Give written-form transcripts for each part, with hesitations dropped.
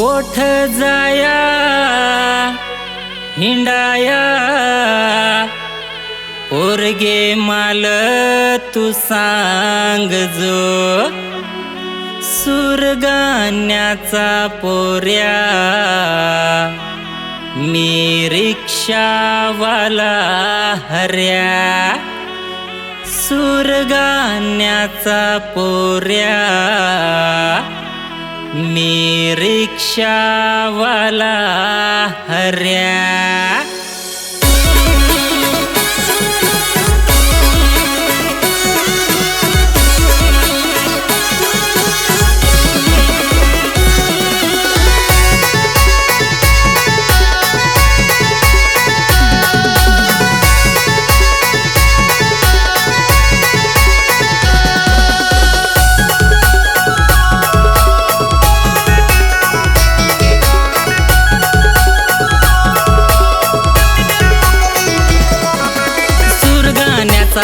कोठ जाया हिंडाया पोरगे माल तू सांग जो सुरगाण्याचा पोऱ्या मी रिक्षावाला हऱ्या सुरगाण्याचा पोऱ्या मी रिक्षावाला हऱ्या।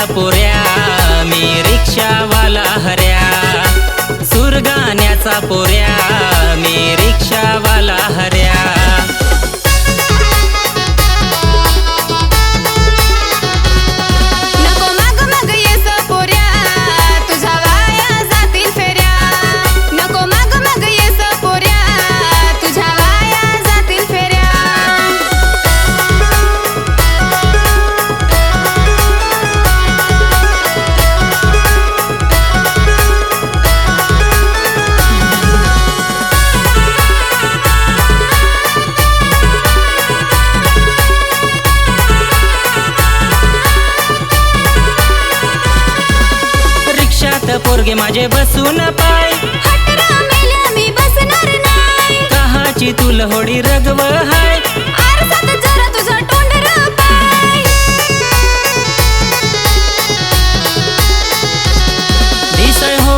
पोऱ्या मी रिक्षावाला हऱ्या सुरगाण्याचा पोऱ्या मी रिक्षावाला हऱ्या। पोरगे माझे बसून पाय हटरा मेल्या मी बसणार नाही कहाची तुल होडी रगव हाय आरसात जरा तुझा तोंडरा पाय दिसय हो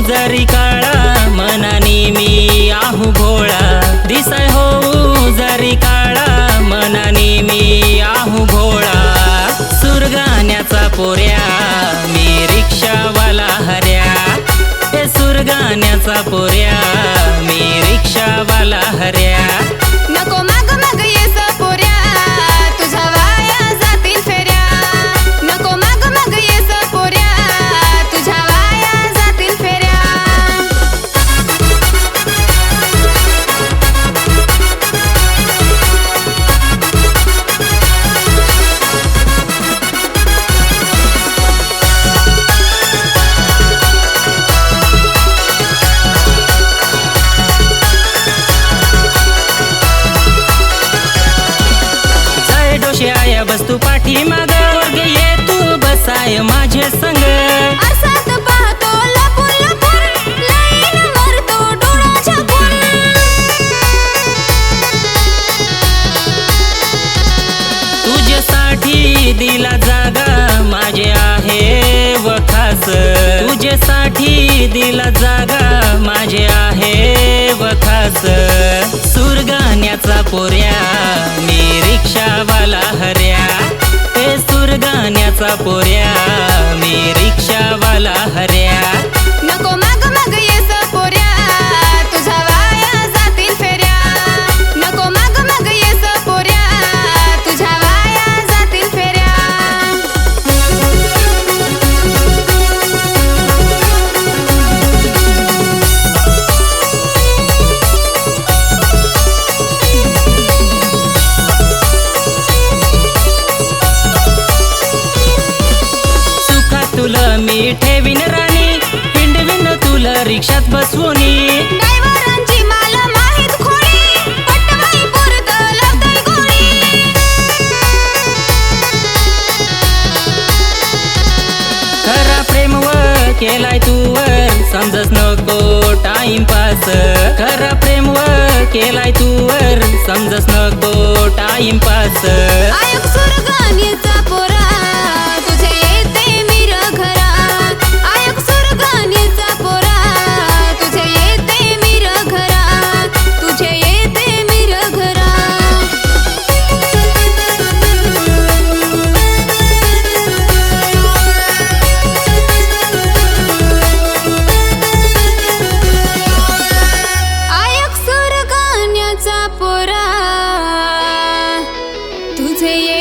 जरी काळा मनानी मी आहू भोळा दिसय हो जरी काळा मनानी मी आहू भोळा सुरगाण्याचा पोऱ्या मी रिक्षावाला हऱ्या हे सुरगाण्याचा पोऱ्या मी रिक्षावाला हऱ्या। नको माग माग येस पोऱ्या तुझा वाया जातील फेऱ्या नको माग माग येस पोऱ्या तुझा वाया जातील फेऱ्या। आया बस तू पाठी माग वर्ग ये तू बसाय माझे संग आरसात पाहतो लपून लपून लाईन मारतो डोळा झाकून तुझ्यासाठी दिला जागा माझे आहे व खास तुझ्यासाठी दिला जागा माझे आहे व खास सुरगाण्याचा पोऱ्या मी रिक्षावाला हऱ्या हे सुरगाण्याचा पोऱ्या मी रिक्षावाला हऱ्या। नको माग माग येस पोऱ्या तुझा वाया जातील फेऱ्या नको माग माग येस पोऱ्या तुझा वाया जातील फेऱ्या। तुला मी ठेवीन राणी हिंडवीन तुला रिक्षात बसवूनी ड्रायव्हरांची मला माहित खोडी पटवाई पुरत लागतय गोळी खरा प्रेम व केलाय तू वर समजस नको टाइमपास खरा प्रेम व केलाय तू वर समजस नको टाइमपास। आयक सुरगाण्याचा पोरा तुझे येते मीर घरात आयक सुरगाण्याचा पोरा तुझे येते मीर घरात तुझे येते मीर घरात। आयक सुरगाण्याचा तुझे